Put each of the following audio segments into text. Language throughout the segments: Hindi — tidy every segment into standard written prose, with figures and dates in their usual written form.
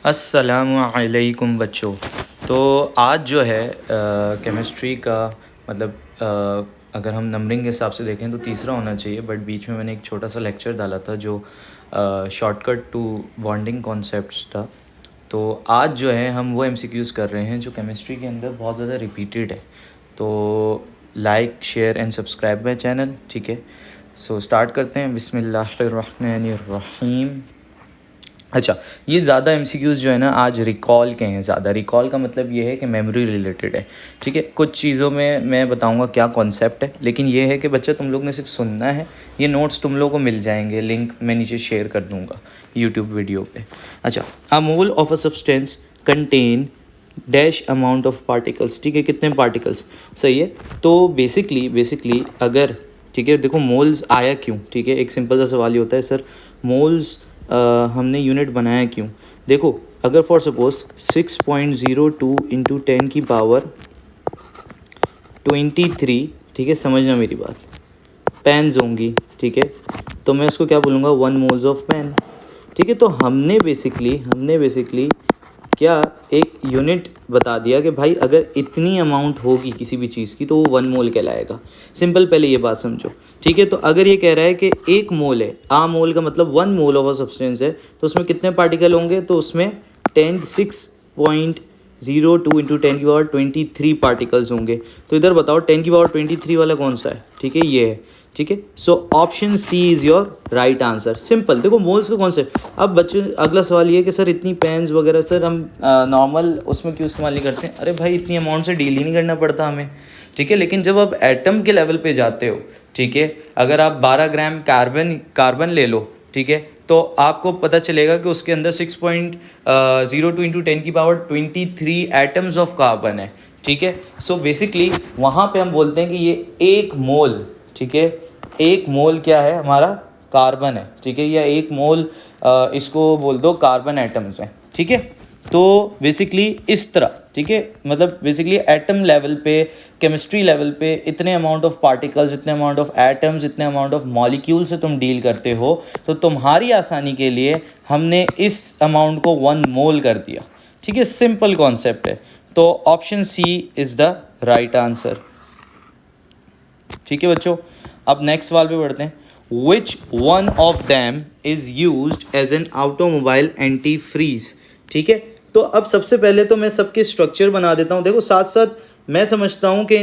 अस्सलामुअलैकुम बच्चों। तो आज जो है केमिस्ट्री का मतलब अगर हम नंबरिंग के हिसाब से देखें तो तीसरा होना चाहिए, बट बीच में मैंने एक छोटा सा लेक्चर डाला था जो शॉर्टकट टू बॉन्डिंग कॉन्सेप्ट्स था। तो आज जो है हम वो एमसीक्यूज़ कर रहे हैं जो केमिस्ट्री के अंदर बहुत ज़्यादा रिपीटेड है। तो like share and subscribe my channel, ठीक है। सो स्टार्ट करते हैं। बिस्मिल्लाहिर्रहमानिर्रहीम। अच्छा, ये ज़्यादा एमसीक्यूज़ जो है ना आज रिकॉल के हैं। ज़्यादा रिकॉल का मतलब ये है कि मेमोरी रिलेटेड है, ठीक है। कुछ चीज़ों में मैं बताऊंगा क्या कॉन्सेप्ट है, लेकिन ये है कि बच्चा तुम लोग ने सिर्फ सुनना है। ये नोट्स तुम लोगों को मिल जाएंगे, लिंक मैं नीचे शेयर कर दूंगा यूट्यूब वीडियो पे। अच्छा, a mole of a substance contain dash amount of particles, ठीक है। कितने पार्टिकल्स, सही है। तो बेसिकली अगर, ठीक है, देखो मोल्स आया क्यों, ठीक है। एक सिंपल सा सवाल ही होता है, सर मोल्स हमने यूनिट बनाया क्यों। देखो, अगर फॉर सपोज 6.02 इंटू 10 की पावर 23, ठीक है, समझना मेरी बात, पेन्स होंगी, ठीक है। तो मैं उसको क्या बोलूँगा, 1 मोल्स ऑफ पेन, ठीक है। तो हमने बेसिकली क्या एक यूनिट बता दिया कि भाई अगर इतनी अमाउंट होगी किसी भी चीज़ की तो वो 1 मोल कहलाएगा। सिंपल, पहले ये बात समझो, ठीक है। तो अगर ये कह रहा है कि 1 मोल है, आ मोल का मतलब 1 मोल ऑफ अ सब्सटेंस है, तो उसमें कितने पार्टिकल होंगे, तो उसमें 6.02 इंटू 10 की पावर 23 पार्टिकल्स होंगे। तो इधर बताओ 10 की पावर 23 वाला कौन सा है, ठीक है, ये है, ठीक है। So option C is your right answer. Simple, देखो मोल्स का कॉन्सेप्ट। अब बच्चों अगला सवाल ये है कि सर इतनी पेन्स वगैरह सर हम नॉर्मल उसमें क्यों इस्तेमाल नहीं करते हैं। अरे भाई इतनी अमाउंट से डील ही नहीं करना पड़ता हमें, ठीक है। लेकिन जब आप एटम के लेवल पे जाते हो, ठीक है, अगर आप 12 ग्राम कार्बन ले लो, ठीक है, तो आपको पता चलेगा कि उसके अंदर 6.02 इंटू 10 की पावर 23 एटम्स ऑफ कार्बन है, ठीक है। सो बेसिकली वहाँ पे हम बोलते हैं कि ये 1 मोल, ठीक है, 1 मोल क्या है हमारा, कार्बन है, ठीक है। या 1 मोल इसको बोल दो कार्बन एटम्स हैं, ठीक है। तो बेसिकली इस तरह, ठीक है, मतलब बेसिकली एटम लेवल पे, केमिस्ट्री लेवल पे इतने अमाउंट ऑफ पार्टिकल्स, इतने अमाउंट ऑफ एटम्स, इतने अमाउंट ऑफ मॉलिक्यूल से तुम डील करते हो। तो तुम्हारी आसानी के लिए हमने इस अमाउंट को 1 मोल कर दिया, ठीक है। सिंपल कॉन्सेप्ट है। तो option C is the right answer, ठीक है बच्चों। अब नेक्स्ट सवाल पे बढ़ते हैं। Which one of them is used as an automobile antifreeze, ठीक है। तो अब सबसे पहले तो मैं सबके स्ट्रक्चर बना देता हूँ। देखो साथ साथ मैं समझता हूँ कि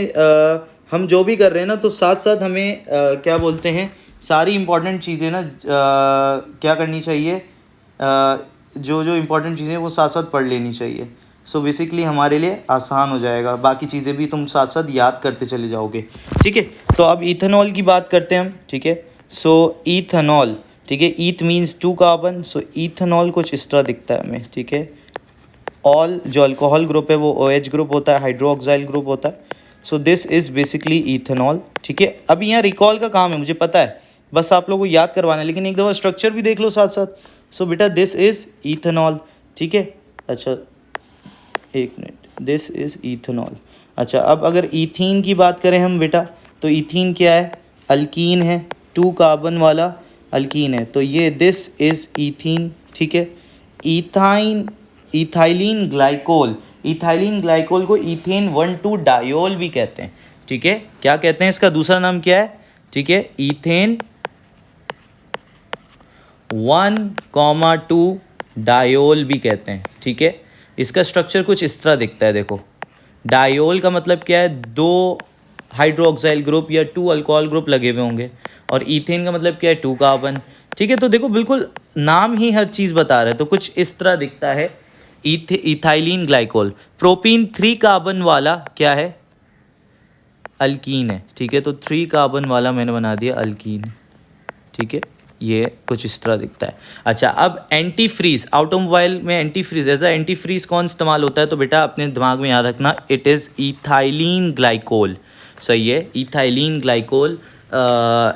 हम जो भी कर रहे हैं ना, तो साथ साथ हमें क्या बोलते हैं, सारी इंपॉर्टेंट चीज़ें ना क्या करनी चाहिए, जो जो इम्पोर्टेंट चीज़ें वो साथ साथ पढ़ लेनी चाहिए। सो बेसिकली हमारे लिए आसान हो जाएगा, बाकी चीज़ें भी तुम साथ साथ याद करते चले जाओगे, ठीक है। तो अब इथेनॉल की बात करते हैं हम, ठीक है। सो इथेनॉल, ठीक है, ईथ मीन्स 2 कार्बन। सो इथेनॉल कुछ इस तरह दिखता है हमें, ठीक है। ऑल जो अल्कोहल ग्रुप है वो OH ग्रुप होता है, हाइड्रोक्साइल ग्रुप होता है। So this is basically ethanol, ठीक है। अब यहाँ रिकॉल का काम है, मुझे पता है, बस आप लोगों को याद करवाना है, लेकिन एक दफ़ा स्ट्रक्चर भी देख लो साथ साथ। सो बेटा दिस इज़ इथेनॉल, ठीक है। अच्छा एक मिनट, दिस इज़ इथेनॉल। अच्छा, अब अगर ईथीन की बात करें हम बेटा, तो ईथीन क्या है, अल्कीन है, 2 कार्बन वाला अल्कीन है। तो ये दिस इज़ ईथीन, ठीक है। Ethyne, ethylene glycol, ethylene glycol को इथेन 1,2 डायोल भी कहते हैं, ठीक है। क्या कहते हैं, इसका दूसरा नाम क्या है, ठीक है, इथेन 1,2 डायोल भी कहते हैं, ठीक है। इसका स्ट्रक्चर कुछ इस तरह दिखता है, देखो। डायोल का मतलब क्या है, 2 हाइड्रोक्साइल ग्रुप या 2 अल्कोहल ग्रुप लगे हुए होंगे, और ईथेन का मतलब क्या है, 2 कार्बन, ठीक है। तो देखो बिल्कुल नाम ही हर चीज़ बता रहा है। तो कुछ इस तरह दिखता है इथाइलिन ग्लाइकोल। प्रोपीन 3 कार्बन वाला क्या है, अल्कीन है, ठीक है। तो 3 कार्बन वाला मैंने बना दिया अल्कीन, ठीक है। ये कुछ इस तरह दिखता है। अच्छा, अब एंटी फ्रीज, ऑटोमोबाइल में antifreeze, as a antifreeze कौन इस्तेमाल होता है, तो बेटा अपने दिमाग में याद रखना, इट इज़ इथाइलिन ग्लाइकोल, सही है। इथाइलिन ग्लाइकोल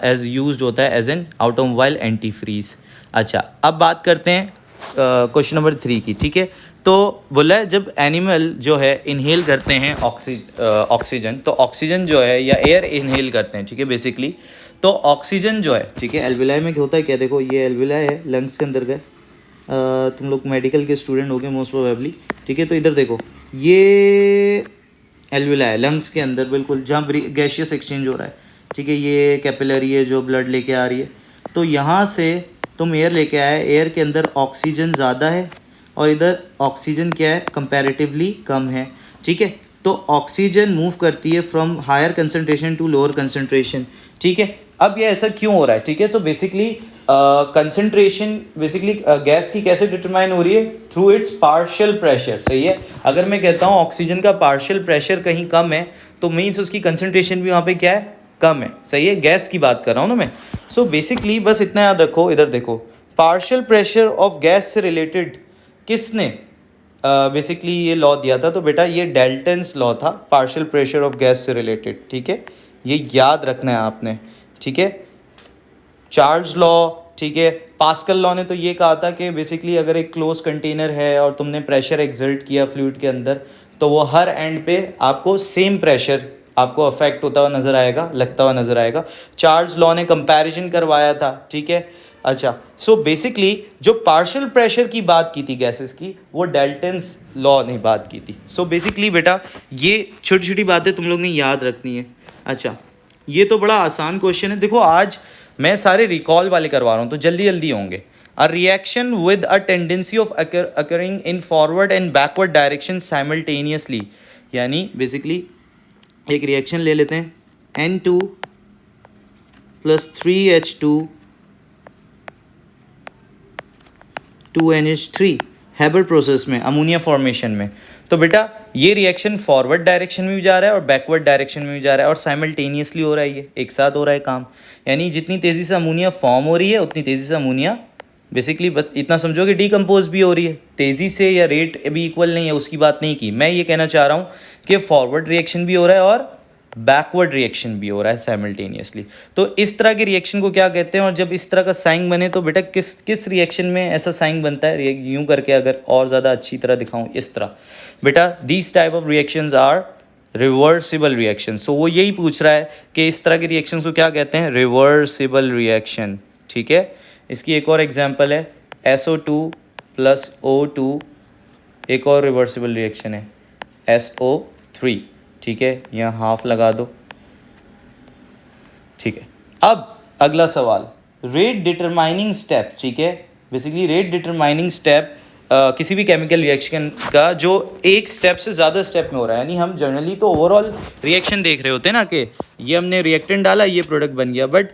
एज यूज्ड होता है as an automobile antifreeze. अच्छा, अब बात करते हैं क्वेश्चन नंबर 3 की, ठीक है। तो बोला है जब एनिमल जो है इनहेल करते हैं ऑक्सीजन, तो ऑक्सीजन जो है या एयर इनहेल करते हैं, ठीक है, बेसिकली। तो ऑक्सीजन जो है, ठीक है, एल्विलाई में होता है क्या, देखो ये एल्विलाई है, लंग्स के अंदर गए, तुम लोग मेडिकल के स्टूडेंट होगे मोस्ट प्रोबेबली, ठीक है। तो इधर देखो, ये एल्विला है लंग्स के अंदर बिल्कुल, जहाँ गैशियस एक्सचेंज हो रहा है, ठीक है। ये कैपिलरी है जो ब्लड लेके आ रही है। तो यहाँ से तुम एयर लेके आए, एयर के अंदर ऑक्सीजन ज़्यादा है और इधर ऑक्सीजन क्या है, कंपैरेटिवली कम है, ठीक है। तो ऑक्सीजन मूव करती है from higher concentration to lower concentration, ठीक है। अब ये ऐसा क्यों हो रहा है, ठीक है। So basically concentration basically gas की कैसे डिटरमाइन हो रही है, थ्रू इट्स पार्शियल प्रेशर, सही है। अगर मैं कहता हूँ ऑक्सीजन का पार्शियल प्रेशर कहीं कम है तो मीन्स उसकी कंसनट्रेशन भी वहाँ पे क्या है, कम है, सही है। गैस की बात कर रहा हूँ ना मैं। सो बेसिकली बस इतना याद रखो, इधर देखो, पार्शियल प्रेशर ऑफ गैस से रिलेटेड किसने बेसिकली ये लॉ दिया था, तो बेटा ये डाल्टन्स लॉ था, पार्शियल प्रेशर ऑफ गैस से रिलेटेड, ठीक है। ये याद रखना है आपने, ठीक है। चार्ल्स लॉ, ठीक है। पास्कल लॉ ने तो ये कहा था कि बेसिकली अगर एक क्लोज कंटेनर है और तुमने प्रेशर एक्सर्ट किया फ्लूइड के अंदर, तो वो हर एंड पे आपको सेम प्रेशर आपको अफेक्ट होता हुआ नज़र आएगा, लगता हुआ नज़र आएगा। चार्ल्स लॉ ने कंपैरिजन करवाया था, ठीक है। अच्छा, सो बेसिकली जो पार्शियल प्रेशर की बात की थी गैसेस की, वो डाल्टन्स लॉ ने बात की थी। सो बेसिकली बेटा ये छोटी छोटी बातें तुम लोग ने याद रखनी है। अच्छा, ये तो बड़ा आसान क्वेश्चन है। देखो आज मैं सारे रिकॉल वाले करवा रहा हूँ तो जल्दी जल्दी होंगे। A reaction with a tendency of occurring in forward and backward direction simultaneously, यानी बेसिकली एक रिएक्शन ले लेते हैं, N2 + 3H2 2NH3 Haber process में, अमोनिया फॉर्मेशन में। तो बेटा ये रिएक्शन फॉरवर्ड डायरेक्शन में भी जा रहा है और बैकवर्ड डायरेक्शन में भी जा रहा है और साइमल्टेनियसली हो रहा है, ये एक साथ हो रहा है काम। यानी जितनी तेज़ी से अमोनिया फॉर्म हो रही है उतनी तेज़ी से अमोनिया बेसिकली इतना समझो कि डीकम्पोज भी हो रही है। तेज़ी से या रेट भी इक्वल नहीं है, उसकी बात नहीं की। मैं ये कहना चाह रहा हूँ कि फॉरवर्ड रिएक्शन भी हो रहा है और बैकवर्ड रिएक्शन भी हो रहा है साइमल्टेनियसली। तो इस तरह के रिएक्शन को क्या कहते हैं, और जब इस तरह का साइन बने तो बेटा किस रिएक्शन में ऐसा साइन बनता है, यूँ करके अगर और ज़्यादा अच्छी तरह दिखाऊँ इस तरह, बेटा these type of reactions are reversible reaction. So वो यही पूछ रहा है कि इस तरह के रिएक्शंस को क्या कहते हैं, रिवर्सिबल रिएक्शन, ठीक है। इसकी एक और एग्जांपल है SO2 + O2, एक और रिवर्सिबल रिएक्शन है SO3, ठीक है। यहाँ हाफ लगा दो, ठीक है। अब अगला सवाल, रेट डिटरमाइनिंग स्टेप, ठीक है। बेसिकली रेट डिटरमाइनिंग स्टेप किसी भी केमिकल रिएक्शन का जो एक स्टेप से ज़्यादा स्टेप में हो रहा है, यानी हम जनरली तो ओवरऑल रिएक्शन देख रहे होते हैं ना कि ये हमने रिएक्टेंट डाला, ये प्रोडक्ट बन गया, बट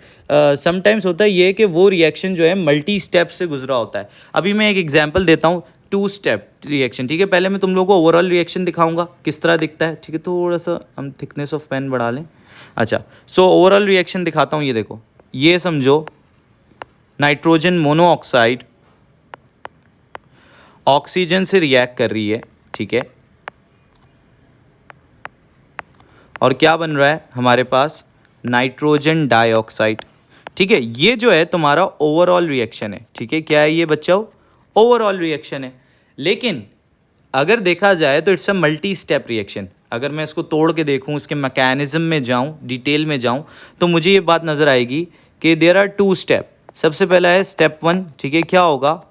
समटाइम्स होता है ये कि वो रिएक्शन जो है मल्टी स्टेप से गुजरा होता है। अभी मैं एक एग्जांपल देता हूँ, 2 स्टेप रिएक्शन, ठीक है। पहले मैं तुम लोगों को ओवरऑल रिएक्शन दिखाऊंगा किस तरह दिखता है, ठीक है। थोड़ा सा हम थिकनेस ऑफ पेन बढ़ा लें। अच्छा, सो ओवरऑल रिएक्शन दिखाता हूँ। ये देखो, ये समझो नाइट्रोजन मोनोऑक्साइड ऑक्सीजन से रिएक्ट कर रही है, ठीक है। और क्या बन रहा है हमारे पास, नाइट्रोजन डाइऑक्साइड, ठीक है। ये जो है तुम्हारा ओवरऑल रिएक्शन है, ठीक है। क्या है ये बच्चों, ओवरऑल रिएक्शन है। लेकिन अगर देखा जाए तो it's a multi step reaction. अगर मैं इसको तोड़ के देखूं, इसके मैकेनिज्म में जाऊं, डिटेल में जाऊं, तो मुझे ये बात नज़र आएगी कि देयर आर 2 स्टेप। सबसे पहला है स्टेप 1, ठीक है। क्या होगा,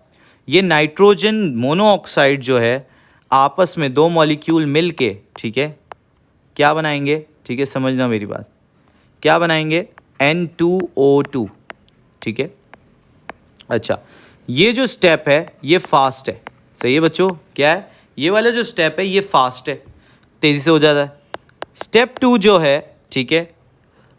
ये नाइट्रोजन मोनोऑक्साइड जो है आपस में 2 मॉलिक्यूल मिल के, ठीक है, क्या बनाएंगे, ठीक है, समझना मेरी बात, क्या बनाएंगे, N2O2, ठीक है। अच्छा, ये जो स्टेप है ये फास्ट है, सही है बच्चों। क्या है, ये वाला जो स्टेप है ये फास्ट है, तेज़ी से हो जाता है। स्टेप 2 जो है, ठीक है,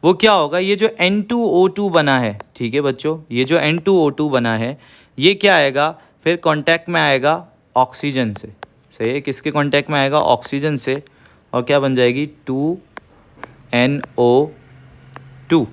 वो क्या होगा, ये जो N2O2 बना है, ठीक है बच्चों, ये जो N2O2 बना है ये क्या आएगा, फिर कांटेक्ट में आएगा ऑक्सीजन से, सही है। किसके कांटेक्ट में आएगा, ऑक्सीजन से, और क्या बन जाएगी, 2NO2,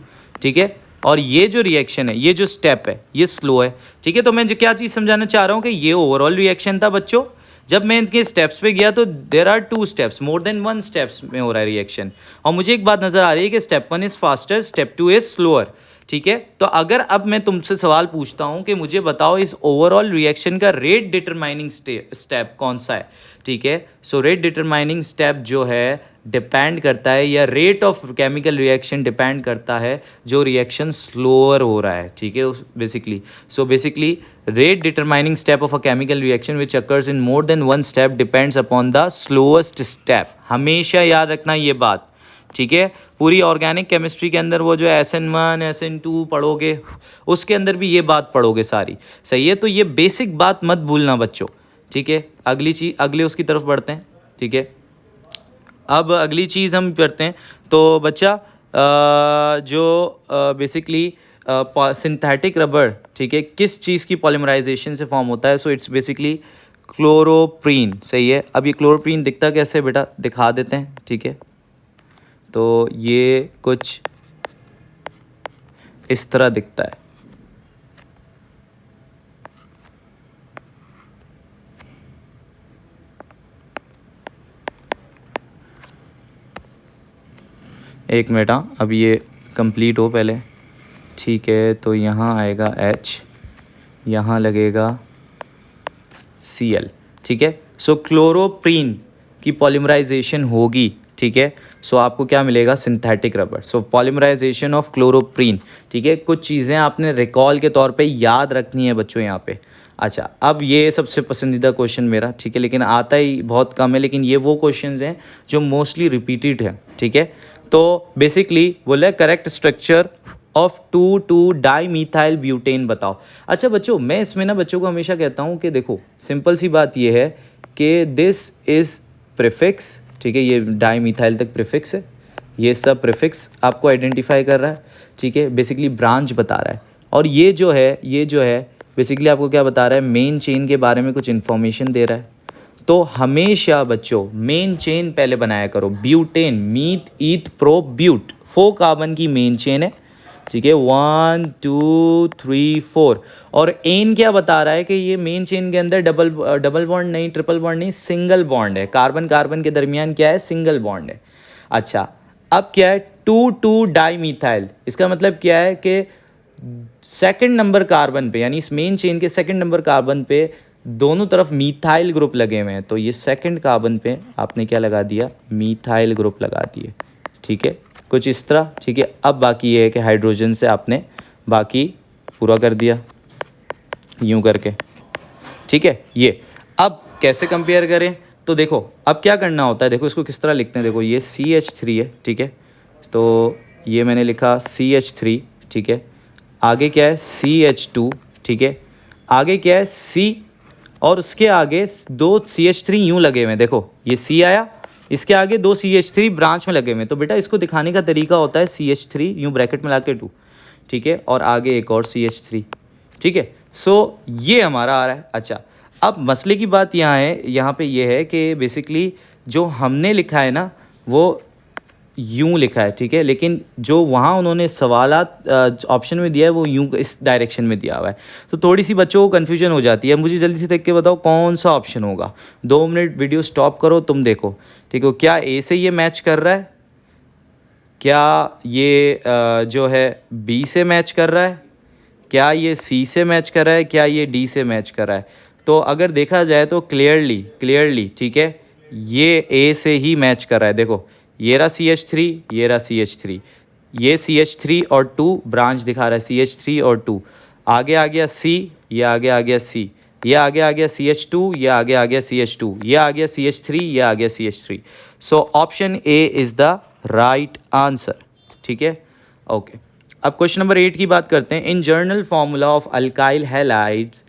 ठीक है। और ये जो रिएक्शन है, ये जो स्टेप है ये स्लो है, ठीक है। तो मैं जो क्या चीज़ समझाना चाह रहा हूँ कि ये ओवरऑल रिएक्शन था बच्चों। जब मैं इनके स्टेप्स पे गया तो there are 2 steps, more than 1 steps में हो रहा है रिएक्शन। और मुझे एक बात नज़र आ रही है कि step 1 is faster, step 2 is slower, ठीक है। तो अगर अब मैं तुमसे सवाल पूछता हूँ कि मुझे बताओ इस ओवरऑल रिएक्शन का रेट डिटरमाइनिंग स्टेप कौन सा है, ठीक है। सो रेट डिटरमाइनिंग स्टेप जो है डिपेंड करता है, या rate of chemical reaction depend करता है जो रिएक्शन स्लोअर हो रहा है, ठीक है basically. So basically rate determining step of a chemical reaction which occurs in more than one step depends upon the slowest step. हमेशा याद रखना ये बात, ठीक है. पूरी ऑर्गेनिक केमिस्ट्री के अंदर वो जो SN1 SN2 पढ़ोगे, उसके अंदर भी ये बात पढ़ोगे सारी, सही है. तो ये बेसिक बात मत भूलना बच्चों, ठीक है. अगले उसकी तरफ बढ़ते हैं, ठीक है. अब अगली चीज़ हम करते हैं. तो बच्चा जो बेसिकली सिंथेटिक रबर, ठीक है, किस चीज़ की पॉलीमराइजेशन से फॉर्म होता है. सो इट्स बेसिकली क्लोरोप्रीन, सही है. अब ये क्लोरोप्रीन दिखता कैसे बेटा, दिखा देते हैं, ठीक है. तो ये कुछ इस तरह दिखता है. एक मिनट, हाँ, अब ये कंप्लीट हो पहले, ठीक है. तो यहाँ आएगा H, यहाँ लगेगा Cl, ठीक है. सो क्लोरोप्रीन की पॉलीमराइजेशन होगी, ठीक है. सो आपको क्या मिलेगा, synthetic rubber. So polymerisation of chloroprene, ठीक है. कुछ चीज़ें आपने रिकॉल के तौर पे याद रखनी है बच्चों यहाँ पे. अच्छा, अब ये सबसे पसंदीदा क्वेश्चन मेरा, ठीक है, लेकिन आता ही बहुत कम है, लेकिन ये वो क्वेश्चंस हैं जो मोस्टली रिपीटेड हैं, ठीक है. तो बेसिकली बोले correct structure of 2,2 dimethyl butane बताओ. अच्छा बच्चों, मैं इसमें ना बच्चों को हमेशा कहता हूँ कि देखो सिंपल सी बात ये है कि दिस इज़ प्रीफिक्स, ठीक है. ये डाईमीथाइल तक प्रीफिक्स है, ये सब प्रीफिक्स आपको आइडेंटिफाई कर रहा है, ठीक है. बेसिकली ब्रांच बता रहा है. और ये जो है बेसिकली आपको क्या बता रहा है, मेन चेन के बारे में कुछ इन्फॉर्मेशन दे रहा है. तो हमेशा बच्चों मेन चेन पहले बनाया करो. Butane, meth eth pro but, 4 carbon की मेन चेन है, ठीक है. 1 2 3 4. और एन क्या बता रहा है कि ये मेन चेन के अंदर डबल बॉन्ड नहीं, ट्रिपल बॉन्ड नहीं, सिंगल बॉन्ड है. कार्बन कार्बन के दरमियान क्या है, सिंगल बॉन्ड है. अच्छा, अब क्या है, 2,2 डाईमीथाइल. इसका मतलब क्या है कि सेकंड नंबर कार्बन पे, यानी इस मेन चेन के सेकंड नंबर कार्बन पे दोनों तरफ मीथाइल ग्रुप लगे हुए हैं. तो ये सेकंड कार्बन पे आपने क्या लगा दिया, मीथाइल ग्रुप लगा दिए, ठीक है. कुछ इस तरह, ठीक है. अब बाकी ये है कि हाइड्रोजन से आपने बाकी पूरा कर दिया यूं करके, ठीक है. ये अब कैसे कंपेयर करें, तो देखो अब क्या करना होता है, देखो इसको किस तरह लिखते हैं. देखो ये CH3 है, ठीक है. तो ये मैंने लिखा CH3, ठीक है. आगे क्या है, CH2, ठीक है. आगे क्या है, C, और उसके आगे 2 CH3 यूँ लगे हुए हैं. देखो ये C आया, इसके आगे 2 CH3 ब्रांच में लगे हुए हैं. तो बेटा इसको दिखाने का तरीका होता है CH3 यूँ ब्रैकेट में ला के 2, ठीक है, और आगे एक और CH3, ठीक है. सो ये हमारा आ रहा है. अच्छा, अब मसले की बात यहाँ पे ये है कि बेसिकली जो हमने लिखा है ना वो यूं लिखा है, ठीक है, लेकिन जो वहाँ उन्होंने सवालात ऑप्शन में दिया है वो यूं इस डायरेक्शन में दिया हुआ है. तो थोड़ी सी बच्चों को कन्फ्यूजन हो जाती है. मुझे जल्दी से देख के बताओ कौन सा ऑप्शन होगा. 2 मिनट वीडियो स्टॉप करो, तुम देखो, ठीक है. क्या ए से ये मैच कर रहा है, क्या ये जो है बी से मैच कर रहा है, क्या ये सी से मैच कर रहा है, क्या ये डी से मैच कर रहा है. तो अगर देखा जाए तो क्लियरली, ठीक है, ये ए से ही मैच कर रहा है. देखो ये रहा CH3, ये रहा CH3, ये CH3 और 2 ब्रांच दिखा रहा है, CH3 और 2. आगे आ गया C, ये आगे आ गया C, ये आगे आ गया CH2, ये आगे आ गया CH2, ये आ गया CH3, ये आ गया CH3. So option A is the right answer, ठीक है. ओके, अब क्वेश्चन नंबर 8 की बात करते हैं. In general formula of alkyl halides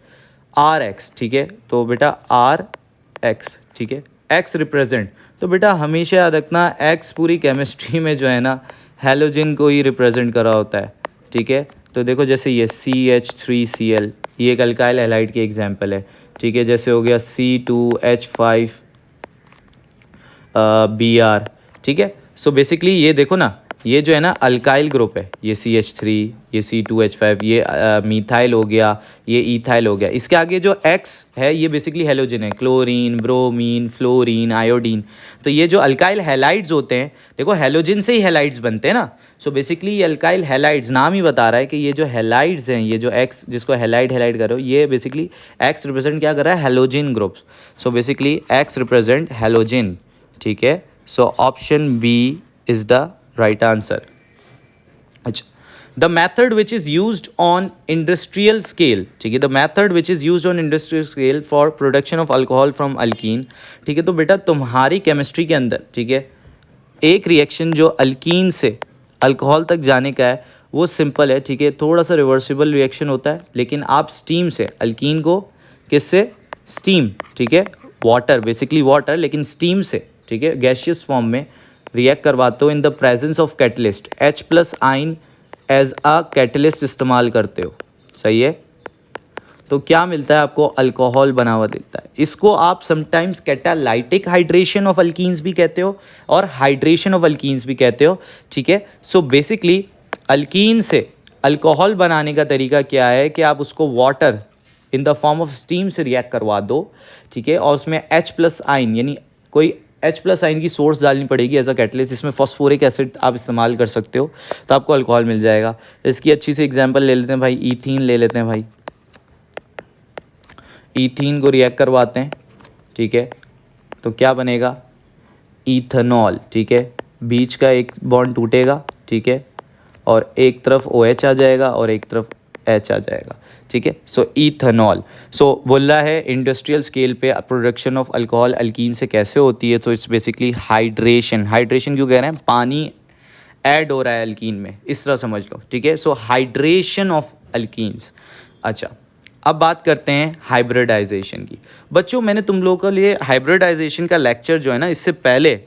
RX, ठीक है. तो बेटा RX, ठीक है, X रिप्रेजेंट. तो बेटा हमेशा याद रखना X पूरी केमिस्ट्री में जो है ना हैलोजन को ही रिप्रेजेंट करा होता है, ठीक है. तो देखो जैसे ये CH3Cl, ये एक अल्काइल हैलाइड की एग्जांपल है, ठीक है. जैसे हो गया C2H5Br, ठीक है. सो बेसिकली ये देखो ना, ये जो है ना अल्काइल ग्रुप है, ये CH3, ये C2H5, ये मीथाइल हो गया, ये ईथाइल हो गया. इसके आगे जो X है ये बेसिकली हेलोजन है, क्लोरीन, ब्रोमीन, फ्लोरीन, आयोडीन. तो ये जो अल्काइल हैलाइड्स होते हैं, देखो हेलोजन से ही हैलाइड्स बनते हैं ना. सो बेसिकली ये अल्काइल हैलाइड्स, नाम ही बता रहा है कि ये जो हैलाइड्स हैं, ये जो X जिसको हैलाइड कर रहे हो, ये बेसिकली X रिप्रेजेंट क्या कर रहा है, halogen groups. So basically X represent halogen, ठीक है. So option B is the right answer. अच्छा, the method which is used on industrial scale, ठीक है, the method which is used on industrial scale for production of alcohol from alkene, ठीक है। तो बेटा तुम्हारी केमिस्ट्री के अंदर, ठीक है, एक रिएक्शन जो अल्कीन से अल्कोहल तक जाने का है वो सिंपल है, ठीक है, थोड़ा सा रिवर्सिबल रिएक्शन होता है, लेकिन आप स्टीम से अल्कीन को, किससे, स्टीम, ठीक है, वाटर, बेसिकली वाटर, लेकिन स्टीम से, ठीक है, गैशियस फॉर्म में रिएक्ट करवाते हो in the presence of catalyst, H plus ion as a catalyst इस्तेमाल करते हो, सही है। तो क्या मिलता है आपको, अल्कोहल बना हुआ दिखता है। इसको आप sometimes catalytic hydration of alkenes भी कहते हो और हाइड्रेशन ऑफ अल्कीन्स भी कहते हो, ठीक है। सो बेसिकली अल्कीन से अल्कोहल बनाने का तरीका क्या है कि आप उसको water in the form of steam से रिएक्ट करवा दो, ठीक है, और उसमें H प्लस आइन यानी कोई H प्लस आइन की सोर्स डालनी पड़ेगी एज अ कैटलिस्ट, इसमें फॉस्फोरिक एसिड आप इस्तेमाल कर सकते हो, तो आपको अल्कोहल मिल जाएगा। इसकी अच्छी सी एग्जांपल ले लेते हैं भाई, ईथीन ले लेते हैं भाई, ईथीन को रिएक्ट करवाते हैं, ठीक है, तो क्या बनेगा, इथेनॉल, ठीक है, बीच का एक बॉन्ड टूटेगा, ठीक है, और एक तरफ OH आ जाएगा और एक तरफ H आ जाएगा, ठीक है। सो इथेनॉल, सो बोल रहा है इंडस्ट्रियल स्केल पे प्रोडक्शन ऑफ अल्कोहल अल्कीन से कैसे होती है, तो इट्स बेसिकली हाइड्रेशन। हाइड्रेशन क्यों कह रहे हैं, पानी ऐड हो रहा है अल्कीन में, इस तरह समझ लो, ठीक है। सो हाइड्रेशन ऑफ अल्कीन्स। अच्छा, अब बात करते हैं हाइब्रिडाइजेशन की। बच्चों मैंने तुम लोगों के लिए हाइब्रिडाइजेशन का लेक्चर जो है ना इससे पहले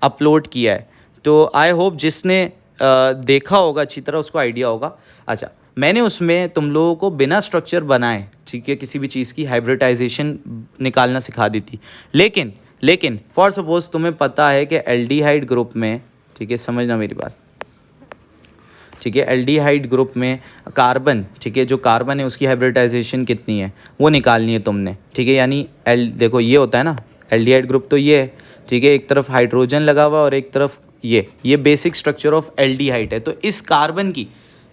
अपलोड किया है, तो आई होप जिसने देखा होगा अच्छी तरह उसको आइडिया होगा। अच्छा, मैंने उसमें तुम लोगों को बिना स्ट्रक्चर बनाए, ठीक है, किसी भी चीज़ की हाइब्रिडाइजेशन निकालना सिखा दी थी, लेकिन फॉर सपोज तुम्हें पता है कि एल्डिहाइड ग्रुप में, ठीक है, समझना मेरी बात, ठीक है, एल्डिहाइड ग्रुप में कार्बन, ठीक है, जो कार्बन है उसकी हाइब्रिडाइजेशन कितनी है वो निकालनी है तुमने, ठीक है, यानी देखो ये होता है ना एल्डिहाइड ग्रुप, तो ये है, ठीक है, एक तरफ हाइड्रोजन लगा हुआ और एक तरफ ये बेसिक स्ट्रक्चर ऑफ एल्डिहाइड है। तो इस कार्बन की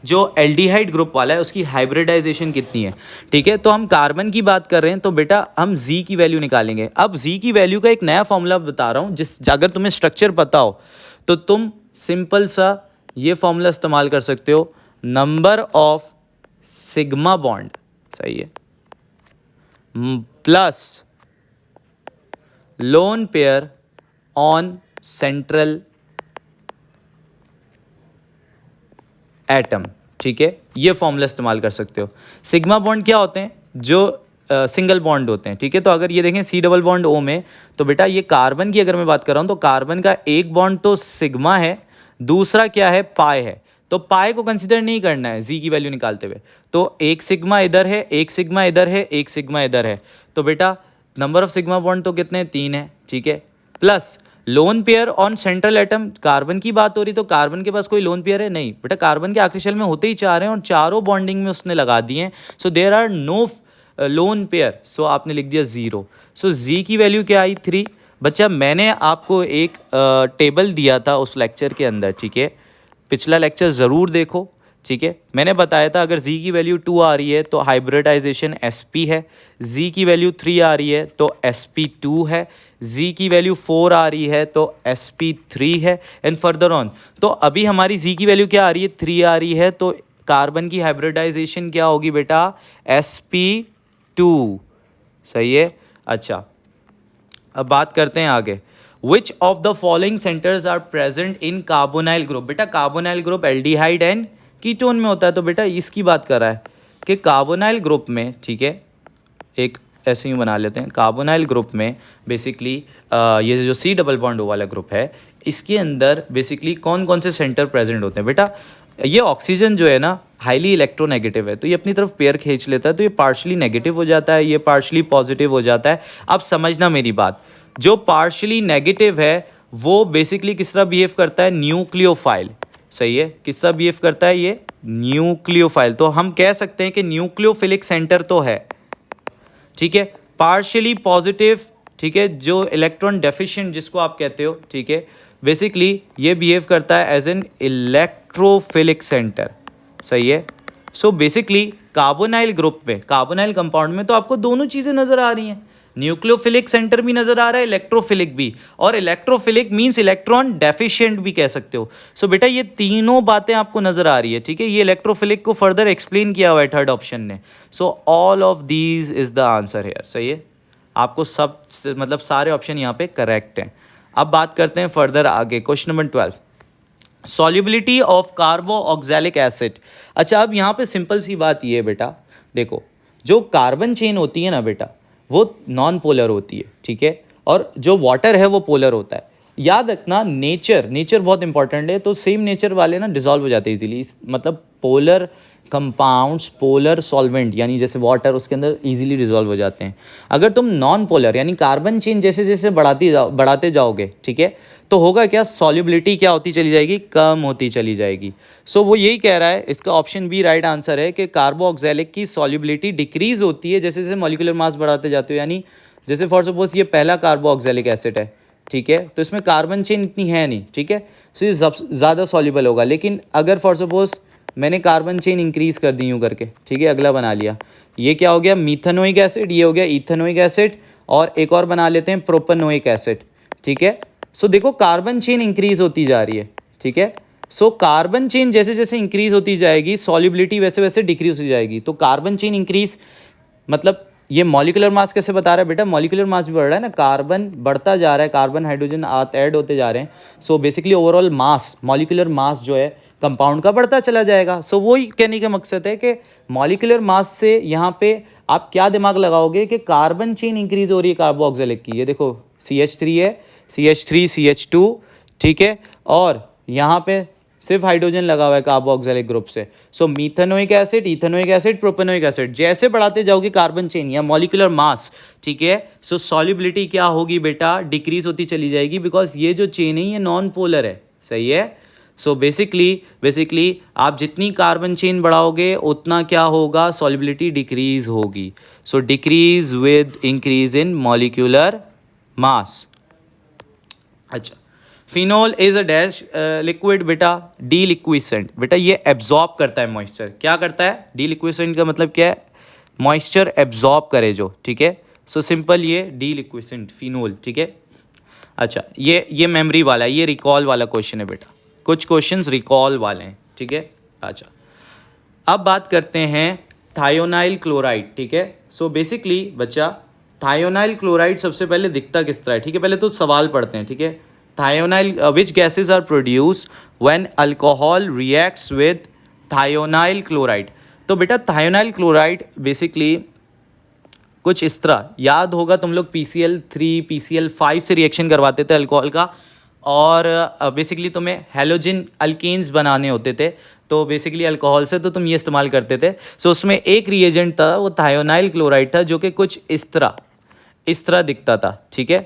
जो एल्डिहाइड ग्रुप वाला है उसकी हाइब्रिडाइजेशन कितनी है, ठीक है। तो हम कार्बन की बात कर रहे हैं, तो बेटा हम जी की वैल्यू निकालेंगे। अब जी की वैल्यू का एक नया फॉर्मूला बता रहा हूँ, जिस अगर तुम्हें स्ट्रक्चर पता हो तो तुम सिंपल सा ये फॉर्मूला इस्तेमाल कर सकते हो, नंबर ऑफ सिग्मा बॉन्ड, सही है, plus lone pair on central atom, ठीक है, ये फॉर्मूला इस्तेमाल कर सकते हो। सिग्मा बॉन्ड क्या होते हैं, जो सिंगल बॉन्ड होते हैं, ठीक है। तो अगर ये देखें C डबल बॉन्ड O में, तो बेटा ये कार्बन की अगर मैं बात कर रहा हूँ तो कार्बन का एक बॉन्ड तो सिग्मा है, दूसरा क्या है, पाई है। तो पाई को कंसिडर नहीं करना है जी की वैल्यू निकालते हुए, तो एक सिग्मा इधर है, एक सिग्मा इधर है, एक सिग्मा इधर है, तो बेटा नंबर ऑफ सिग्मा बॉन्ड तो कितने, 3 है, ठीक है, plus lone pair on central atom, carbon की बात हो रही तो कार्बन के पास कोई लोन पेयर है नहीं, बेटा कार्बन के आखिरी शेल में होते ही 4 हैं और चारों बॉन्डिंग में उसने लगा दिए हैं, so there are no lone pair, so आपने लिख दिया 0। सो जी की वैल्यू क्या आई, 3। बच्चा मैंने आपको एक टेबल दिया था उस लेक्चर के अंदर, ठीक है, पिछला लेक्चर ज़रूर देखो, ठीक है। मैंने बताया था अगर जी की वैल्यू 2 आ रही है तो हाइब्रिडाइजेशन sp है, जी की वैल्यू 3 आ रही है तो sp2 है, जी की वैल्यू 4 आ रही है तो sp3 है, एंड फर्दर ऑन। तो अभी हमारी जी की वैल्यू क्या आ रही है, 3 आ रही है, तो कार्बन की हाइब्रिडाइजेशन क्या होगी बेटा, sp2, सही है। अच्छा, अब बात करते हैं आगे, which of the following centres are present in carbonyl group. बेटा carbonyl group aldehyde and ketone में होता है, तो बेटा इसकी बात कर रहा है कि कार्बोनाइल ग्रुप में, ठीक है, एक ऐसे ही बना लेते हैं, कार्बोनाइल ग्रुप में बेसिकली ये जो C डबल बॉन्ड O वाला ग्रुप है इसके अंदर बेसिकली कौन कौन से सेंटर प्रेजेंट होते हैं। बेटा ये ऑक्सीजन जो है ना हाईली इलेक्ट्रोनेगेटिव है, तो ये अपनी तरफ पेयर खींच लेता है, तो ये पार्शली नेगेटिव हो जाता है, ये पार्शली पॉजिटिव हो जाता है। अब समझना मेरी बात, जो पार्शली नेगेटिव है वो बेसिकली किस तरह बिहेव करता है, न्यूक्लियोफाइल, सही है, किस तरह बिहेव करता है, ये न्यूक्लियोफाइल। तो हम कह सकते हैं कि न्यूक्लियोफिलिक सेंटर तो है, ठीक है, पार्शियली पॉजिटिव, ठीक है, जो इलेक्ट्रॉन डेफिशिएंट जिसको आप कहते हो, ठीक है, बेसिकली ये बिहेव करता है एज एन इलेक्ट्रोफिलिक सेंटर, सही है। सो बेसिकली कार्बोनाइल ग्रुप में, कार्बोनाइल कंपाउंड में तो आपको दोनों चीज़ें नज़र आ रही हैं, न्यूक्लियोफिलिक सेंटर भी नजर आ रहा है, इलेक्ट्रोफिलिक भी, और इलेक्ट्रोफिलिक मींस इलेक्ट्रॉन डेफिशिएंट भी कह सकते हो। सो बेटा ये तीनों बातें आपको नजर आ रही है, ठीक है। ये इलेक्ट्रोफिलिक को फर्दर एक्सप्लेन किया हुआ है थर्ड ऑप्शन ने। So all of these is the answer here, सही है। आपको सब मतलब सारे ऑप्शन यहाँ पे करेक्ट हैं। अब बात करते हैं फर्दर आगे, question number 12, solubility of कार्बो oxalic acid. अच्छा, अब यहाँ पे सिंपल सी बात ये है बेटा, देखो जो कार्बन चेन होती है ना बेटा, वो नॉन पोलर होती है, ठीक है, और जो वाटर है वो पोलर होता है। याद रखना नेचर बहुत इंपॉर्टेंट है। तो सेम नेचर वाले ना डिसॉल्व हो जाते हैं इजीली, मतलब पोलर कंपाउंड्स, पोलर सॉल्वेंट यानी जैसे वाटर, उसके अंदर इजीली डिसॉल्व हो जाते हैं। अगर तुम नॉन पोलर यानी कार्बन चेन जैसे जैसे बढ़ाते जाओगे, ठीक है, तो होगा क्या, सॉल्युबिलिटी क्या होती चली जाएगी, कम होती चली जाएगी। सो वो यही कह रहा है, इसका ऑप्शन बी राइट आंसर है कि कार्बोक्सिलिक की सॉल्युबिलिटी डिक्रीज होती है जैसे जैसे मॉलिक्यूलर मास बढ़ाते जाते हो। यानी जैसे फॉर सपोज ये पहला कार्बोक्सिलिक एसिड है, ठीक है, तो इसमें कार्बन चेन इतनी है नहीं, ठीक है, सो ये ज़्यादा सॉल्युबल होगा। लेकिन अगर फॉर सपोज मैंने कार्बन चेन इंक्रीज़ कर दी यूँ करके, ठीक है, अगला बना लिया, ये क्या हो गया, मीथेनोइक एसिड, ये हो गया इथेनोइक एसिड, और एक और बना लेते हैं प्रोपेनोइक एसिड, ठीक है। सो देखो कार्बन चेन इंक्रीज होती जा रही है, ठीक है। सो कार्बन चेन जैसे जैसे इंक्रीज होती जाएगी, सॉल्युबिलिटी वैसे वैसे डिक्रीज हो जाएगी। तो कार्बन चेन इंक्रीज मतलब ये मॉलिक्यूलर मास कैसे बता रहा है बेटा, मॉलिक्यूलर मास भी बढ़ रहा है ना, कार्बन बढ़ता जा रहा है, कार्बन हाइड्रोजन ऐड होते जा रहे हैं। सो बेसिकली ओवरऑल मास, मॉलिक्यूलर मास जो है कंपाउंड का बढ़ता चला जाएगा। सो वही कहने का मकसद है कि मॉलिक्यूलर मास से यहाँ पे आप क्या दिमाग लगाओगे कि कार्बन चेन इंक्रीज हो रही है कार्बोक्सिलिक की। ये देखो CH3 है, CH3 CH2, ठीक है, और यहाँ पे सिर्फ हाइड्रोजन लगा हुआ है कार्बोक्सिलिक ग्रुप से। So methanoic acid, ethanoic acid, propanoic acid, जैसे बढ़ाते जाओगे कार्बन चेन या मॉलिक्यूलर मास, ठीक है, सो सॉल्युबिलिटी क्या होगी बेटा, डिक्रीज होती चली जाएगी, बिकॉज ये जो चेन है ये नॉन पोलर है, सही है। सो बेसिकली आप जितनी कार्बन चेन बढ़ाओगे उतना क्या होगा, सॉल्युबिलिटी डिक्रीज होगी। So decrease with increase in molecular mass. अच्छा, phenol is a dash liquid बेटा, डीलिक्विसेंट। बेटा ये एब्जॉर्ब करता है मॉइस्चर, क्या करता है, डीलिक्विसेंट का मतलब क्या है, मॉइस्चर एब्जॉर्ब करे जो, ठीक है। सो सिंपल ये डीलिक्विसेंट फिनोल, ठीक है। अच्छा, ये मेमोरी वाला है, ये रिकॉल वाला क्वेश्चन है बेटा, कुछ क्वेश्चंस रिकॉल वाले हैं, ठीक है। अच्छा, अब बात करते हैं थायोनाइल क्लोराइड, ठीक है। सो बेसिकली बच्चा थायोनाइल क्लोराइड सबसे पहले दिखता किस तरह है, ठीक है, पहले तो सवाल पढ़ते हैं, ठीक है। Thionyl which gases are produce when alcohol reacts with thionyl chloride. तो बेटा थायोनाइल क्लोराइड बेसिकली कुछ इस तरह, याद होगा तुम लोग PCl3 PCl5 से रिएक्शन करवाते थे अल्कोहल का, और बेसिकली तुम्हें हेलोजन अल्केन्स बनाने होते थे, तो बेसिकली अल्कोहल से तो तुम ये इस्तेमाल करते थे। सो उसमें एक रिएजेंट था, वो थायोनाइल क्लोराइड था, जो कि कुछ इस तरह दिखता था, ठीक है।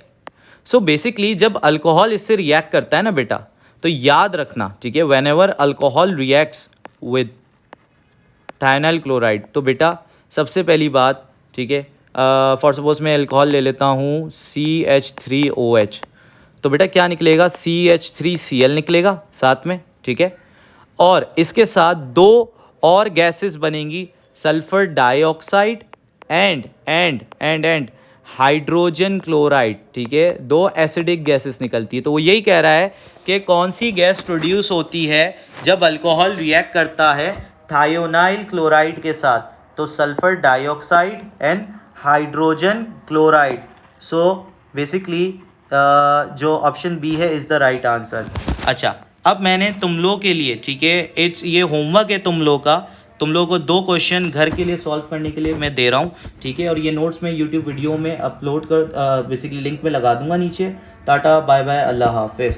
सो बेसिकली जब अल्कोहल इससे रिएक्ट करता है ना बेटा, तो याद रखना, ठीक है, when ever alcohol reacts with thionyl chloride, तो बेटा सबसे पहली बात, ठीक है, फॉर सपोज मैं अल्कोहल ले लेता हूँ CH3OH, तो बेटा क्या निकलेगा, CH3Cl निकलेगा साथ में, ठीक है। और इसके साथ दो और गैसेस बनेंगी, sulphur dioxide and hydrogen chloride, ठीक है, दो एसिडिक गैसेस निकलती है। तो वो यही कह रहा है कि कौन सी गैस प्रोड्यूस होती है जब अल्कोहल रिएक्ट करता है थायोनाइल क्लोराइड के साथ, तो sulphur dioxide and hydrogen chloride. So basically जो ऑप्शन बी है इज़ द राइट आंसर। अच्छा, अब मैंने तुम लोग के लिए, ठीक है, ये होमवर्क है तुम लोग का, तुम लोगों को 2 क्वेश्चन घर के लिए सॉल्व करने के लिए मैं दे रहा हूँ, ठीक है, और ये नोट्स मैं यूट्यूब वीडियो में अपलोड कर बेसिकली लिंक में लगा दूंगा नीचे। टाटा बाय बाय, अल्लाह हाफिज़।